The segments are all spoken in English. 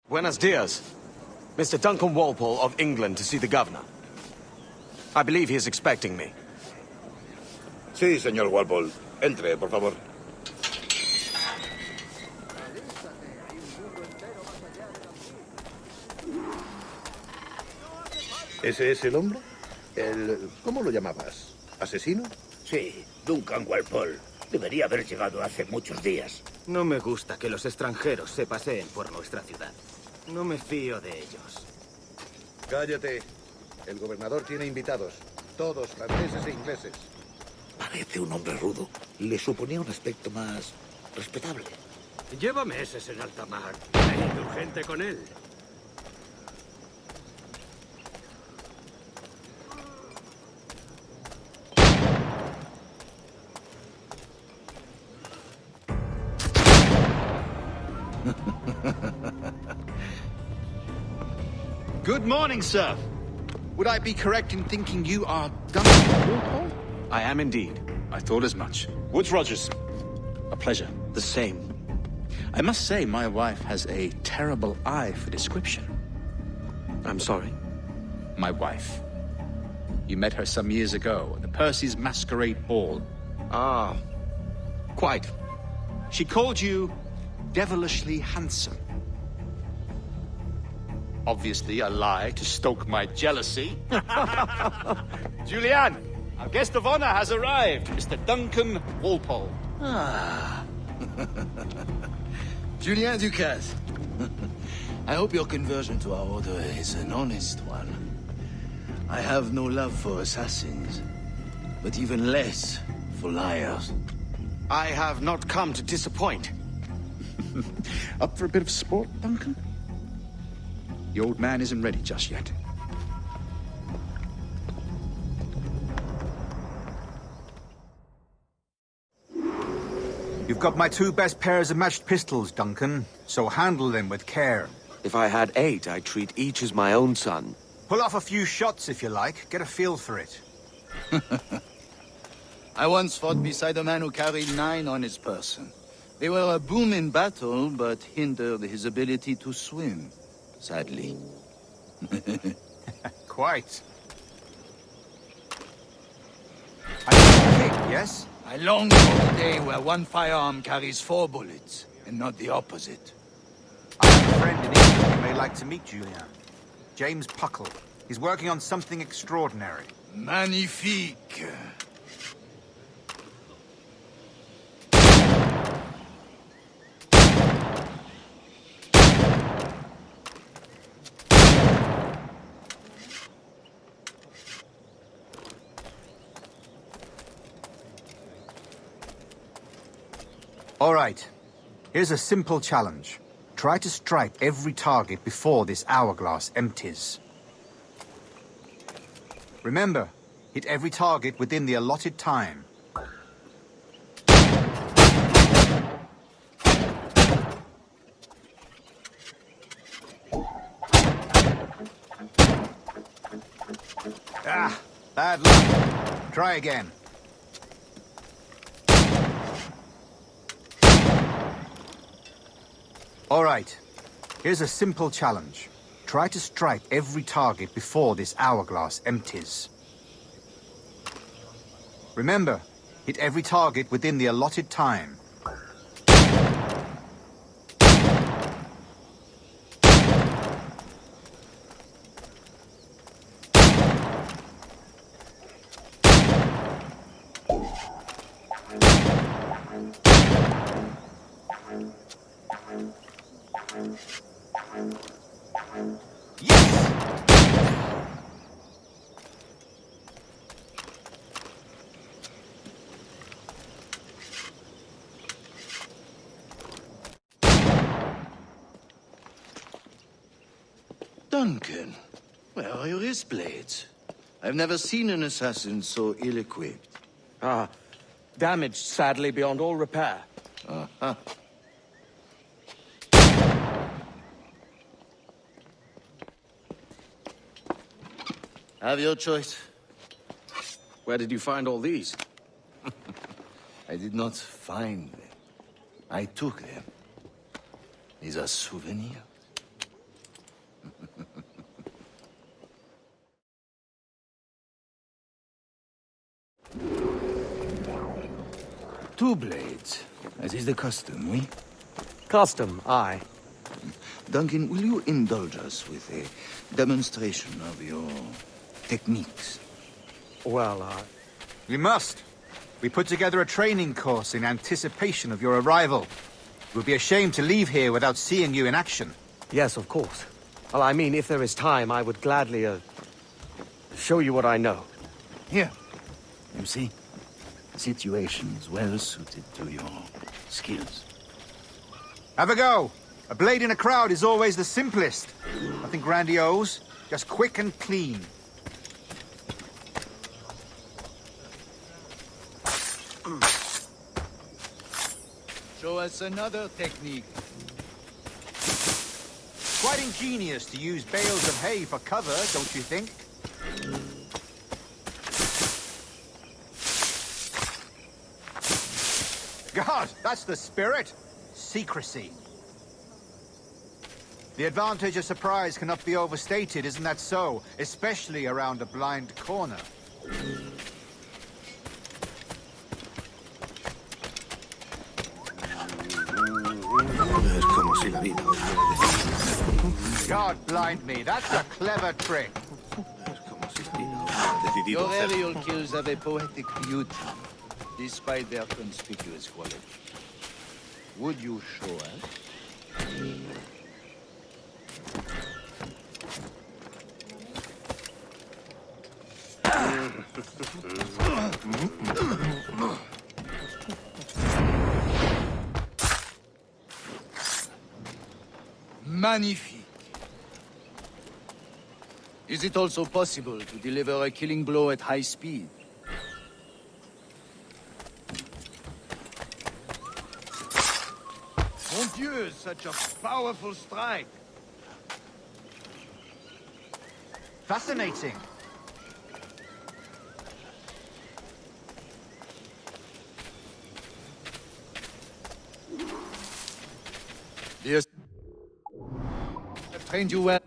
Buenos dias. Mr. Duncan Walpole of England to see the governor. I believe he is expecting me. Sí, señor Walpole. Entre, por favor. ¿Ese es el hombre? ¿Cómo lo llamabas? ¿Asesino? Sí, Duncan Walpole. Debería haber llegado hace muchos días. No me gusta que los extranjeros se paseen por nuestra ciudad. No me fío de ellos. Cállate. El gobernador tiene invitados. Todos franceses e ingleses. Parece un hombre rudo. Le suponía un aspecto más respetable. Lleva meses en alta mar. Hay urgente con él. Good morning, sir. Would I be correct in thinking you are Duncan Walpole? I am indeed. I thought as much. Woods Rogers. A pleasure. The same. I must say, my wife has a terrible eye for description. I'm sorry. My wife. You met her some years ago at the Percy's Masquerade Ball. Ah, quite. She called you devilishly handsome. Obviously a lie to stoke my jealousy. Julianne, our guest of honor has arrived, Mr. Duncan Walpole. Ah. Julien Ducasse. I hope your conversion to our order is an honest one. I have no love for assassins, but even less for liars. I have not come to disappoint. Up for a bit of sport, Duncan? The old man isn't ready just yet. You've got my two best pairs of matched pistols, Duncan, so handle them with care. If I had 8, I'd treat each as my own son. Pull off a few shots if you like, get a feel for it. I once fought beside a man who carried 9 on his person. They were a boom in battle, but hindered his ability to swim, sadly. Quite. I need a kick, yes? I long for the day where one firearm carries 4 bullets, and not the opposite. I have a friend in England you may like to meet, Julian. James Puckle. He's working on something extraordinary. Magnifique. All right. Here's a simple challenge. Try to strike every target before this hourglass empties. Remember, hit every target within the allotted time. Ah, bad luck. Try again. All right. Here's a simple challenge. Try to strike every target before this hourglass empties. Remember, hit every target within the allotted time. Duncan, where are your wrist blades? I've never seen an assassin so ill-equipped. Ah, damaged sadly beyond all repair. Uh-huh. Have your choice. Where did you find all these? I did not find them. I took them. These are souvenirs. two blades, as is the custom, oui? Custom, aye. Duncan, will you indulge us with a demonstration of your techniques? Well, We must. We put together a training course in anticipation of your arrival. It would be a shame to leave here without seeing you in action. yes, of course. Well, I mean, if there is time, I would gladly, show you what I know. Here, you see? Situations well suited to your skills. Have a go. A blade in a crowd is always the simplest. Nothing grandiose, just quick and clean. Show us another technique. Quite ingenious to use bales of hay for cover, don't you think? God, that's the spirit. Secrecy. The advantage of surprise cannot be overstated, isn't that so? Especially around a blind corner. Es como si la vida hubiera decidido. God blind me, that's a clever trick. Es como si la vida hubiera decidido Your hacer. aerial kills have a poetic beauty, despite their conspicuous quality. Would you show us? Magnifique. Is it also possible to deliver a killing blow at high speed? Mon Dieu, such a powerful strike! Fascinating. Yes. I've trained you well.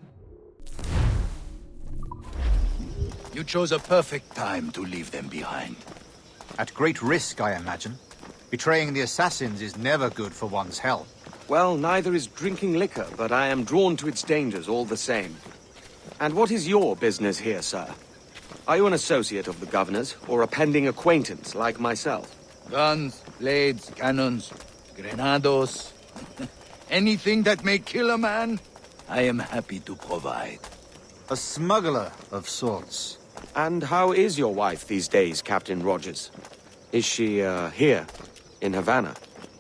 You chose a perfect time to leave them behind. At great risk, I imagine. Betraying the assassins is never good for one's health. Well, neither is drinking liquor, but I am drawn to its dangers all the same. And what is your business here, sir? Are you an associate of the governor's, or a pending acquaintance like myself? Guns, blades, cannons, grenados. Anything that may kill a man, I am happy to provide. A smuggler of sorts. And how is your wife these days, Captain Rogers? Is she, here, in Havana?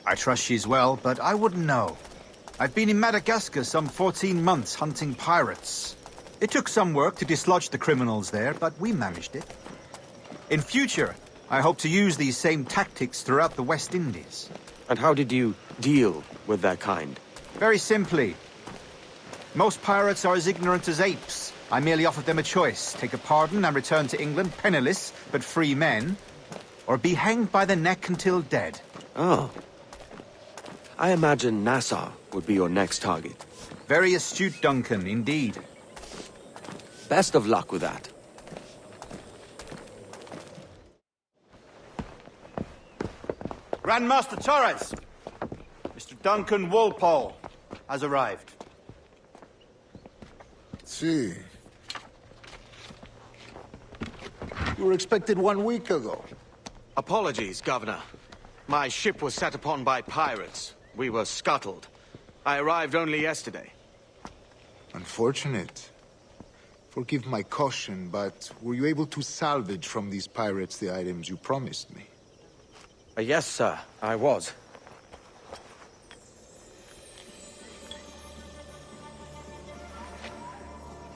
I trust she's well, but I wouldn't know. I've been in Madagascar some 14 months hunting pirates. It took some work to dislodge the criminals there, but we managed it. In future, I hope to use these same tactics throughout the West Indies. And how did you deal with their kind? Very simply. Most pirates are as ignorant as apes. I merely offered them a choice. Take a pardon and return to England penniless, but free men, or be hanged by the neck until dead. Oh. I imagine Nassau would be your next target. Very astute, Duncan, indeed. Best of luck with that. Grandmaster Torres! Mr. Duncan Walpole has arrived. See. You were expected 1 week ago. Apologies, Governor. My ship was set upon by pirates. We were scuttled. I arrived only yesterday. Unfortunate. Forgive my caution, but were you able to salvage from these pirates the items you promised me? Yes, sir, I was.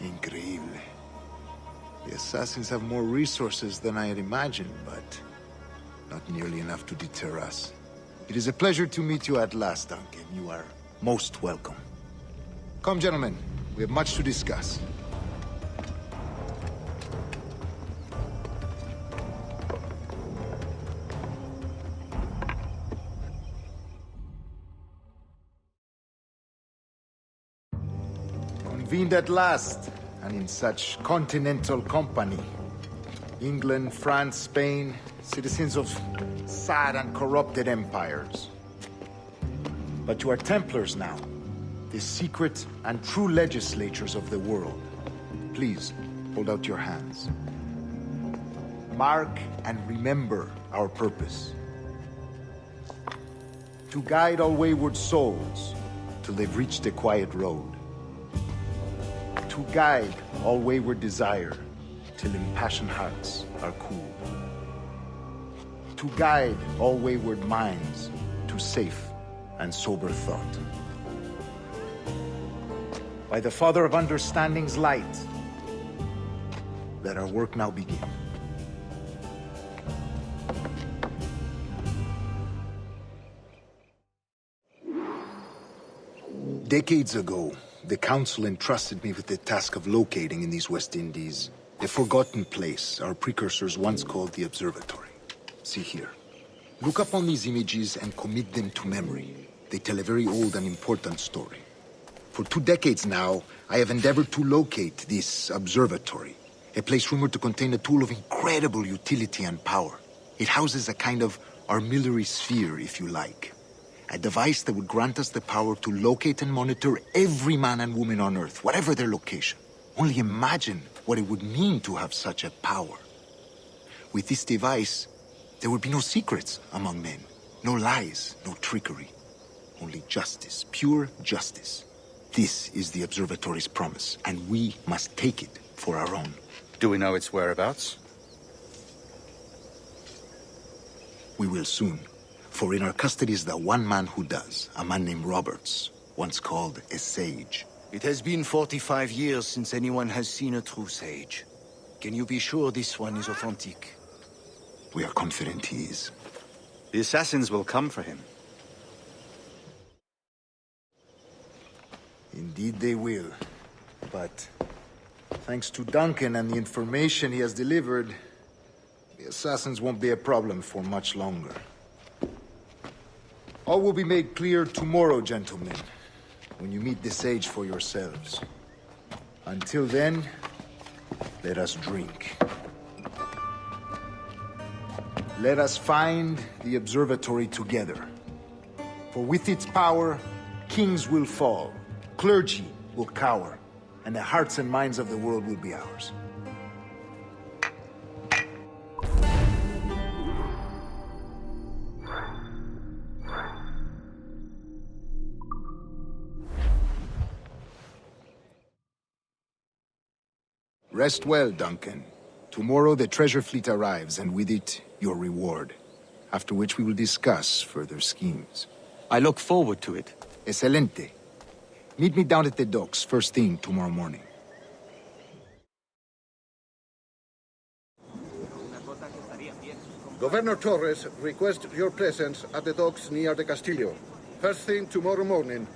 Increíble. The assassins have more resources than I had imagined, but not nearly enough to deter us. It is a pleasure to meet you at last, Duncan. You are most welcome. Come, gentlemen. We have much to discuss. Convened at last, and in such continental company. England, France, Spain, citizens of sad and corrupted empires. But you are Templars now, the secret and true legislatures of the world. Please, hold out your hands. Mark and remember our purpose. To guide all wayward souls till they've reached a quiet road. To guide all wayward desire till impassioned hearts are cool. To guide all wayward minds to safe and sober thought. By the Father of Understanding's light, let our work now begin. Decades ago, the Council entrusted me with the task of locating in these West Indies a forgotten place our precursors once called the Observatory. See here. Look up on these images and commit them to memory. They tell a very old and important story. For 2 decades now, I have endeavored to locate this observatory, a place rumored to contain a tool of incredible utility and power. It houses a kind of armillary sphere, if you like. A device that would grant us the power to locate and monitor every man and woman on Earth, whatever their location. Only imagine what it would mean to have such a power. With this device, there would be no secrets among men, no lies, no trickery. Only justice, pure justice. This is the Observatory's promise, and we must take it for our own. Do we know its whereabouts? We will soon. For in our custody is the one man who does, a man named Roberts, once called a sage. It has been 45 years since anyone has seen a true sage. Can you be sure this one is authentic? We are confident he is. The assassins will come for him. Indeed they will. But thanks to Duncan and the information he has delivered, the assassins won't be a problem for much longer. All will be made clear tomorrow, gentlemen, when you meet the sage for yourselves. Until then, let us drink. Let us find the observatory together. For with its power, kings will fall, clergy will cower, and the hearts and minds of the world will be ours. Rest well, Duncan. Tomorrow the treasure fleet arrives, and with it, your reward. After which we will discuss further schemes. I look forward to it. Excelente. Meet me down at the docks first thing tomorrow morning. Governor Torres requests your presence at the docks near the Castillo. First thing tomorrow morning.